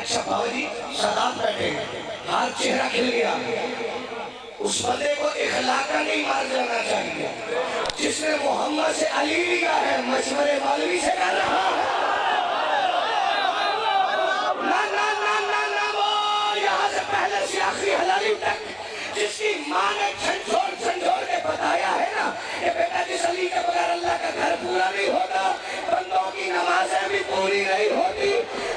अच्छा बाबा जी सादात बैठे, हर चेहरा खिल गया। उस बंदे को इखलाका नहीं मार जाना चाहिए जिसने मोहम्मद से अली लिया है, मशवरे मौलवी से कर रहा है। ना ना ना ना ना, वो यहाँ से पहले से आखिरी हलाली तक जिसकी माँ ने झंझोड़ के बताया है ना कि बेटा जिस अली के बगैर अल्लाह का घर पूरा नहीं होता, बंदों की नमाजें भी पूरी नहीं होती,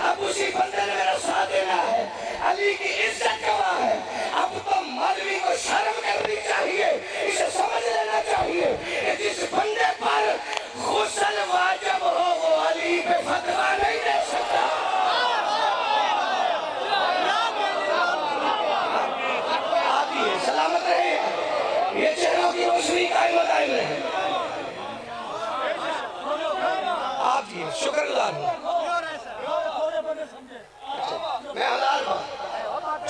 अब उसी बंदे ने मेरा साथ देना है। अली की इज्जत गवा है। अब तो मौलवी को शर्म करनी चाहिए, इसे समझ लेना चाहिए कि जिस बंदे पर गुस्ल वाजिब हो वो अली पे फतवा नहीं दे सकता। सलामत रहे, ये चेहरों की रोशनी कायम दायम रहे। आप जी शुक्रगुजार हूँ। मैं हलाल हूँ।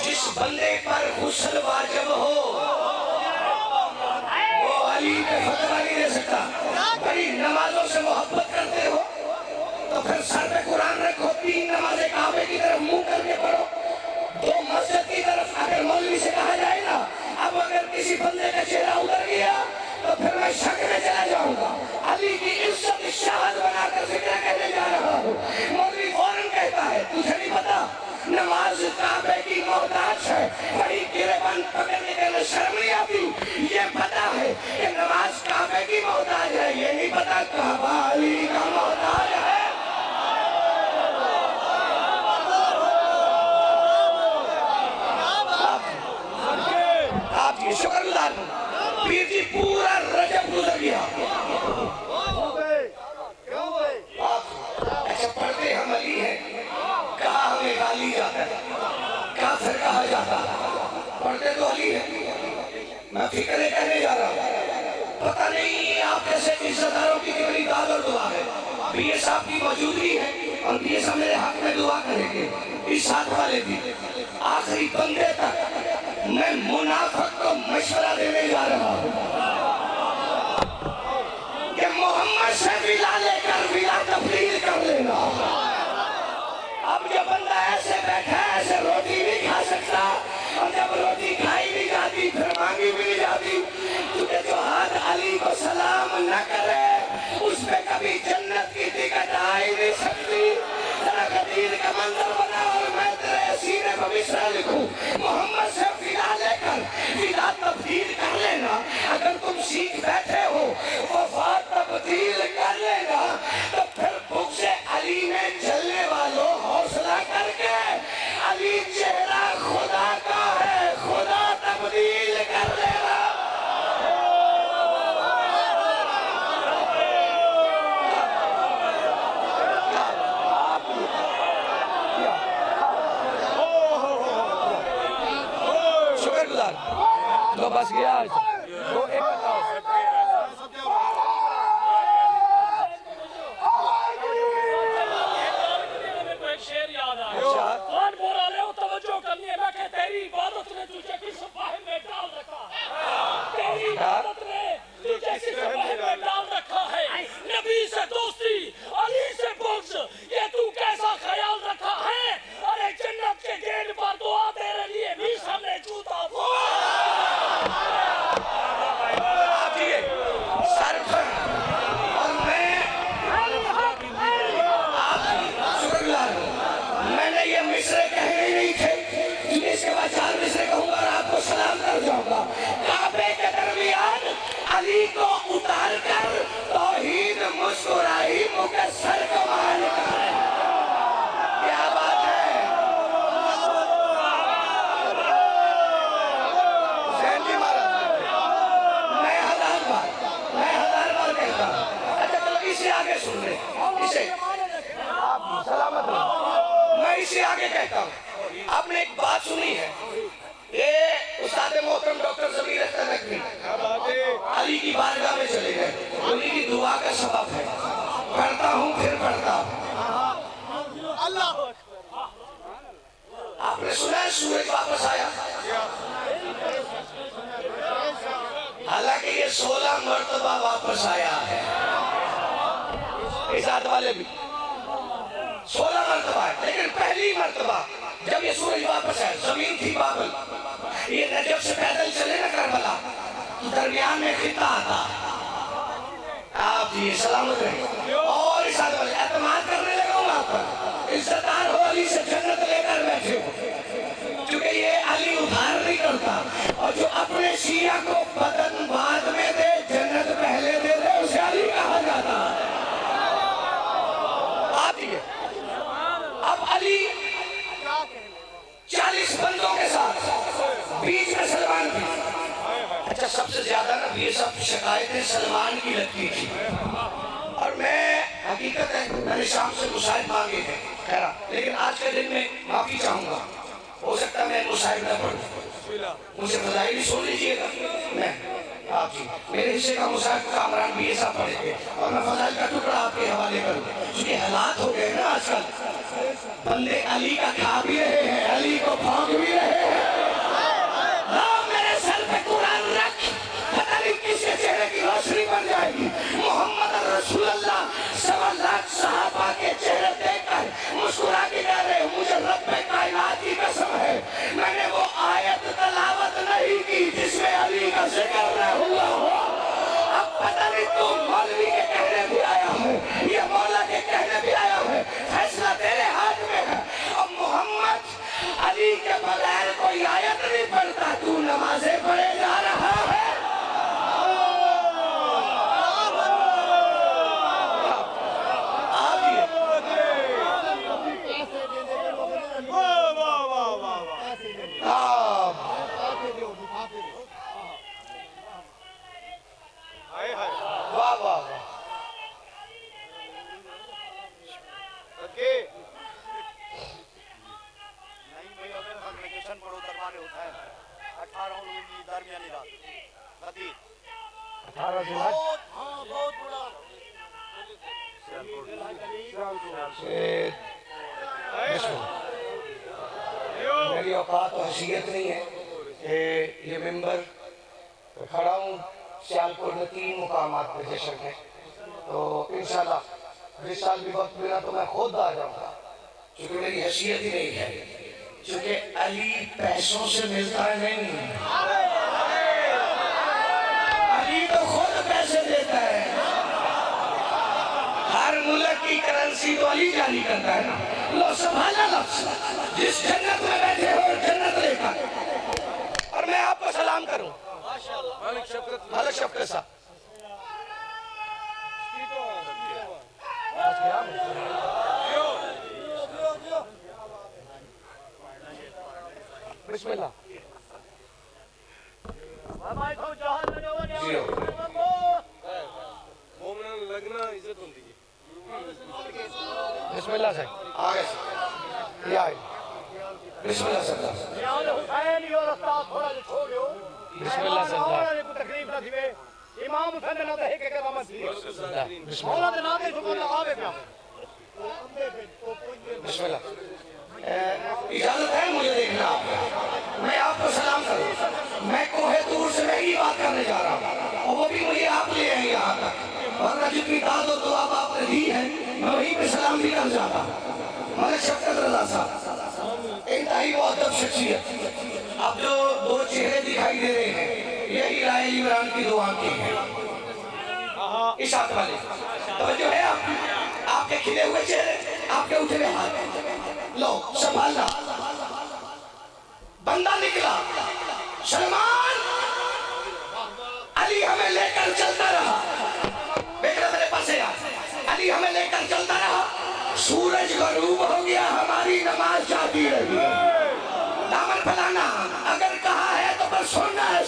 जिस बंदे पर गुस्ल वाजिब हो वो अली पे फतवा नहीं दे सकता। बड़ी नमाजों से मोहब्बत करते हो तो फिर सर पे कुरान रखो, 3 नमाजें काबे की तरफ मुंह करके पढ़ो, 2 मस्जिद की तरफ। अगर मौलवी से कहा जाए ना अब अगर किसी बंदे का चेहरा उतर गया तो फिर मैं शक में चला जाऊंगा। अली की इज्जत शाहद बनाकर जिक्र कहने जा रहा हूँ। मौलवी फौरन कहता है तुझे नहीं पता नमाज काबे की मोहताज है, बड़ी गिरेबान पकड़ने के शर्म नहीं आती। ये पता है कि नमाज काबे की मोहताज है, ये नहीं पता काबा अली का मोहताज है। आप ये शुक्रगुजार हूँ। पीर जी पूरा रजब गुजर गया। अच्छा पढ़ते हम अली हैं, कहा हमें गाली जाता है, काफिर कहा जाता है, पढ़ते तो अली है। मैं फिक्र कहने जा रहा हूँ, पता नहीं आप जैसे इज्जतदारों की कितनी दाद और दुआ है। पीर साहब की मौजूदगी है और पीर साहब मेरे हक में दुआ करेंगे, इस साथ वाले भी आखिरी बंदे तक। मैं मुनाफिक को मशवरा देने जा रहा हूँ कि मोहम्मद से विला लेकर विला तब्दील कर लेना। अब जब बंदा ऐसे बैठा है, ऐसे रोटी नहीं खा सकता, और जब रोटी खाई नहीं जाती फिर मांगी भी नहीं जाती, तुझे जो हाथ अली को सलाम न करे उस पे कभी जन्नत की टिकट आ ही नहीं सकती। जरा कदीर का मंजर बना और मैं तेरे सीने पर मिसरा लिखूं, मोहम्मद से विला लेकर विला तब्दील कर लेना। अगर तुम सीख बैठे हो वफा तब्दील कर लेना तो फिर भूख से अली में जलने वालों हौसला करके, अली चेहरा खुदा का है, खुदा तब्दील कर लेना। शुक्रगुजार तो बस गया आज तो एक बताओ। शेर याद आया, कौन बोल रहे हो, तवज्जो करनी है। मैं तेरी इबादत ने तुझे किस सफाहे में डाल रखा है, तेरी इबादत ने तुझे किस सफाहे में डाल रखा है। नबी से दोस्ती, अली से बुग़्ज़, ये तू कैसा ख्याल रखा है। अरे जन्नत के गेट पर दुआ तेरे लिए भी सामने जूता काबे के दरमियान अली को उतार कर तौहीद मुस्कुराई मुकस्सर कमाल कर। क्या बात है। मैं हजार बार कहता हूँ। अच्छा चलो इसे आगे सुन ले, इसे आप सलामत रहो। मैं इसे आगे कहता हूँ। आपने एक बात सुनी है, ये उस्ताद मोहतरम डॉक्टर ज़मीर अख्तर नकवी अली की बारगाह में चले गए, उन्हीं की दुआ का सबब है। पढ़ता हूँ फिर पढ़ता हूँ। आपने सुना है सूरज वापस आया, हालांकि ये 16 मर्तबा वापस आया है। इस हाथ वाले भी 16 मरतबा है, लेकिन पहली मरतबा जब ये सूरज वापस है, जमीन थी बाबल, ये नजफ से पैदल चले ना करबला, तो दरमियान में खिता आता। आप जी सलामत रहे और इस आदमी एतमाद करने लगा हूँ आप पर, इज्जतदार हो, अली से जन्नत लेकर बैठे हो, क्योंकि ये अली उधार नहीं करता, और जो अपने शिया को बदन बाद में दे जन्नत पहले दे दे उसे अली कहा जाता है। अब अली 40 बंदों के साथ, बीच में सलमान भी। अच्छा, सबसे ज्यादा ना ये सब शिकायतें सलमान की लगती थी, और मैं हकीकत है मैंने शाम से मुसाहिब मांगे थे खैरा, लेकिन आज के दिन में माफी चाहूंगा, हो सकता है मैं मुसाहिब न पढ़ूं, मुझे फजाइल सुन लीजिएगा। मैं आप जी मेरे हिस्से का मुसाहिब कामरान भी ऐसा पढ़ेंगे, और मैं फजाइल का टुकड़ा आपके हवाले करूँ, क्योंकि हालात हो गए ना आजकल, बंदे अली का खा भी रहे हैं, अली को भाग भी रहे हैं। मेरे सर पे कुरान रख, पता नहीं किसके चेहरे की रोशनी बन जाएगी। मोहम्मद रसूलुल्लाह 1.25 लाख सहाबा के चेहरे देखकर मुस्कुरा के कह रहे, मुझे रब्बे कायनात की कसम है मैंने वो आयत तलावत नहीं की जिसमें अली का जिक्र हुआ हो। अब पता नहीं तू मौलवी के कहने भी आया है या मौला के कहने भी आया है, फैसला तेरे हाथ में है। अब मोहम्मद अली के बगैर कोई आयत नहीं पढ़ता, तू नमाजें पढ़े जा रहा है। मेरी औकात और हैसियत नहीं है ये मिंबर खड़ा हूँ। सियालकोट में 3 मुकामात पे जश्न है, तो इंशाल्लाह इस साल भी वक्त मिला तो मैं खुद आ जाऊँगा, क्योंकि मेरी हैसियत ही नहीं है, क्योंकि अली पैसों से मिलता नहीं, अली तो खुद पैसे देता है। हर मुल्क की करेंसी तो अली जारी करता है ना। लो संभाला लफ्ज़, जिस जन्नत में बैठे हो जन्नत लेकर। और मैं आपको सलाम करूं मालिक शफकत साहब। बिस्मिल्लाह। लगना इज्जत होती है। बिस्मिल्लाह से आगे या बिस्मिल्लाह से बिस्मिल्लाह से तकलीफ ना दिवे इमाम हुसैन ना तो एक के मामला बिस्मिल्लाह ना दे तो ना आवे क्या बिस्मिल्लाह। इजाजत है मुझे देखना, मैं आपको सलाम करूं। मैं कोहे दूर से मैं ही बात करने जा रहा हूं, और वो भी मुझे आप ले आए यहाँ तक, वरना जितनी दाद और दुआ आपने दी है मैं वहीं पे सलाम भी कर जाता। मलिक शफकत रज़ा साहब इंतहाई मुअद्दब शख्सियत। अब जो 2 चेहरे दिखाई दे रहे हैं यही राय इमरान की 2 आंखें हैं। इस हाथ वाले तवज्जो है आपके खिले हुए चेहरे, आपके उठे हुए हाथ, लो संभालना। बंदा निकला सलमान, अली हमें लेकर चलता रहा, बेटा मेरे पास है, अली हमें लेकर चलता रहा। सूरज गरूब हो गया, हमारी नमाज जाती रही। दामन फैलाना अगर कहा है तो बस सुनना है,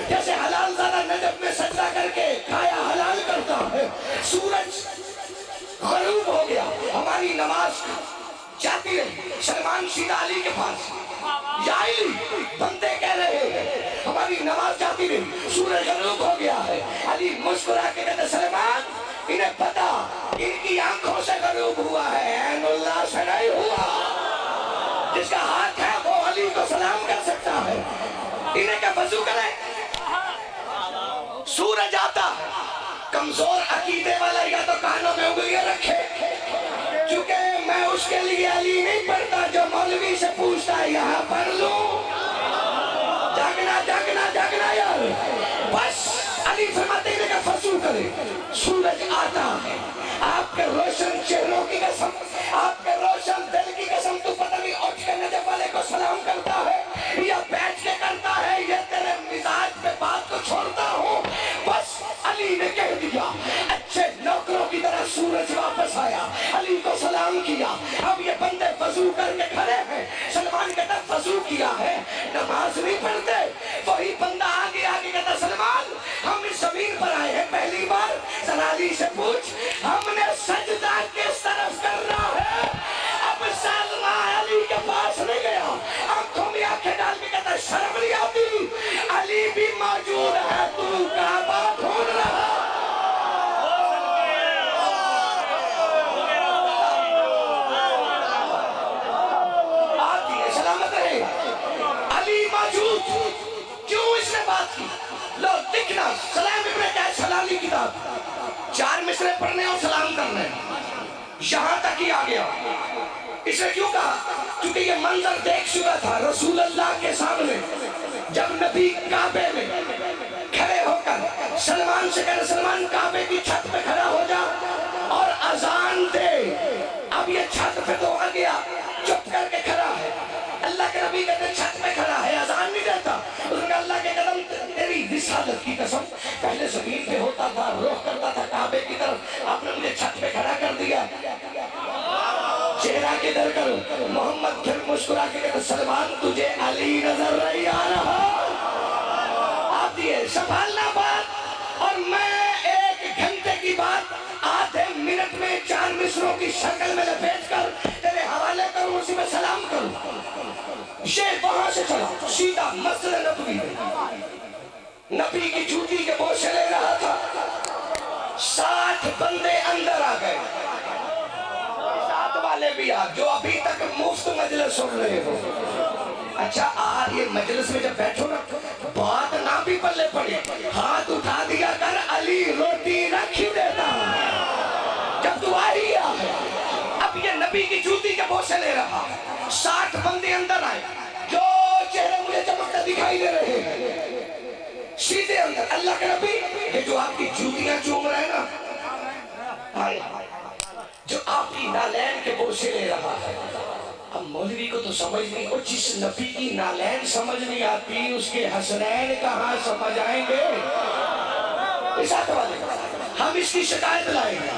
जैसे हलाल ज़रा नजब में सजदा करके खाया हलाल करता है। सूरज गरूब हो गया, हमारी नमाज जाती रही। सलमान सीधा अली के पास, या अली बंदे कह रहे हैं हमारी नमाज जाती रही, सूरज गरूब हो गया है। अली मुस्कुरा के कहते सलमान इन्हें पता इनकी आंखों से गरूब हुआ है, ऐनुल्लाह से नहीं हुआ। जिसका हाथ है वो अली को सलाम कर सकता है। इन्हें क्या वजू करें, सूरज आता कमजोर अकीदे वाला या तो कानों में उंगलियां रखे, क्योंकि मैं उसके लिए अली नहीं पढ़ता जो मौलवी से पूछता है यहाँ पढ़ लूं? जागना जागना जागना यार। बस अली फरमाते हैं कि फजू करे। सूरज आता है, आपके रोशन चेहरों की कसम, आपके रोशन दिल की कसम, तू पता नहीं उठ के नजर वाले को सलाम करता है या बैठ के करता है या तेरे मिजाज पे बात को छोड़ता हूँ। बस अली ने कह दिया, अच्छे नौकरों की तरह सूरज वापस आया, अली को सलाम किया। अब ये बंदे वजू करके खड़े हैं, सलमान कहता वजू किया है, नमाज नहीं पढ़ते। वही बंदा आगे आगे कहता सलमान हम इस जमीन पर आए हैं पहली बार, जरा अली से पूछ हमने सजदा किस तरफ करना है। अब सलमान अली के पास नहीं गया, आंखों में आंखें डाल के कहता शर्म नहीं आती, अली भी मौजूद है, तू काबा ढूंढ रहा। अली मौजूद, क्यों इसने बात की? लो लिखना, सलाम इब्ने कैस हलाली किताब, 4 मिसरे पढ़ने और सलाम करने, यहां तक ही आ गया। इसे क्यों कहा? क्योंकि ये मंजर देख चुका था रसूल अल्लाह के सामने, जब नबी काबे में खड़े होकर सलमान से कह, सलमान काबे की छत पे खड़ा हो जा और अजान दे। अब ये छत पे तो आ गया, चुप करके खड़ा है। अल्लाह के नबी कहते छत पे खड़ा है, अजान नहीं देता। उसने अल्लाह के कदम, तेरी रिसालत की कसम, पहले जमीन पे होता था, रुख करता था काबे की तरफ, आपने मुझे छत पे खड़ा कर दिया। चेहरा किधर करूं? मोहम्मद फिर मुस्कुरा के कहते सलमान तुझे अली नजर नहीं आ रहा? आप दिए संभालना बात, और मैं 1 घंटे की बात आधे मिनट में 4 मिसरों की शक्ल में लपेट कर तेरे हवाले करूं, उसी में सलाम करूं। ये वहां से चला सीधा मस्जिद नबवी में, नबी की जूती के बोझे ले रहा था। 60 बंदे अंदर आ गए, साथ वाले भी आ, जो अभी तक मुफ्त मजलिस सुन रहे हो। अच्छा ये मजलिस में जब बैठो ना, बात ना भी पल्ले पड़ी, हाथ उठा दिया कर, अली रोटी रख ही देता जब तू आ ही गया है। अब ये नबी की जूती के बोझे ले रहा, 60 बंदे अंदर आए, जो चेहरे मुझे चमकते दिखाई दे रहे हैं, सीधे अंदर। अल्लाह के नबी, ये जो आपकी जूतियां चूम रहे हैं ना, हाय जो आपकी नालैन के बोझे ले रहा है। अब मौलवी को तो समझ नहीं, और जिस नबी की नालैन समझ नहीं आती, उसके हसनैन कहाँ समझ आएंगे? इस वाले हम इसकी शिकायत लाएंगे।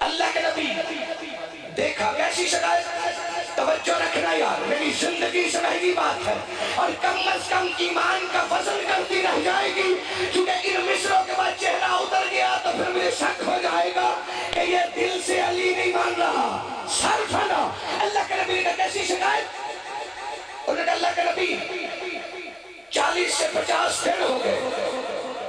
अल्लाह के नबी देखा कैसी शिकायत, तवज्जो रखना यार, मेरी जिंदगी से महंगी बात है, और कम से कम ईमान का वजन करती रह जाएगी, क्योंकि इन मिसरों के बाद चेहरा उतर गया तो फिर मुझे शक हो जाएगा कि ये दिल से अली नहीं मान रहा, सर्फ है ना। अल्लाह के नबी ने कैसी शिकायत? उन्होंने अल्लाह के नबी 40 से 50 दिन हो गए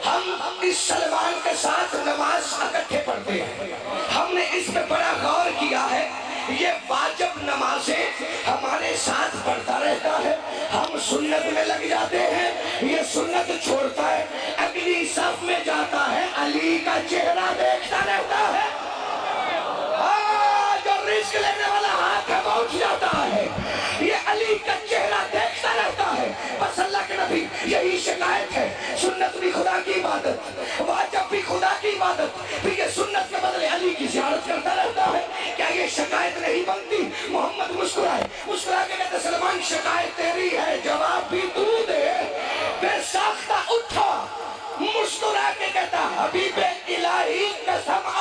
हम इस सलमान के साथ नमाज इकट्ठे पढ़ते हैं, हमने इस पे बड़ा गौर किया है, ये वाजिब नमाजें हमारे साथ पढ़ता रहता है, हम सुन्नत में लग जाते हैं, ये सुन्नत छोड़ता है, अगली सफ में जाता है, अली का चेहरा देखता रहता है। जो रिस्क लेने वाला हाथ है उठ जाता है, ये अली का चेहरा देखता रहता है। बस अल्लाह के नबी यही शिकायत है, सुन्नत भी खुदा की इबादत, वाजिब भी खुदा की इबादत, फिर ये सुन्नत के बदले अली की ज़ियारत करता रहता है, क्या ये शिकायत नहीं बनती? मोहम्मद मुस्कुराए, मुस्कुरा के कहते सलमान शिकायत तेरी है, जवाब भी तू दे। बेसाख्ता उठा, मुस्कुरा के कहता हबीबे इलाही कसम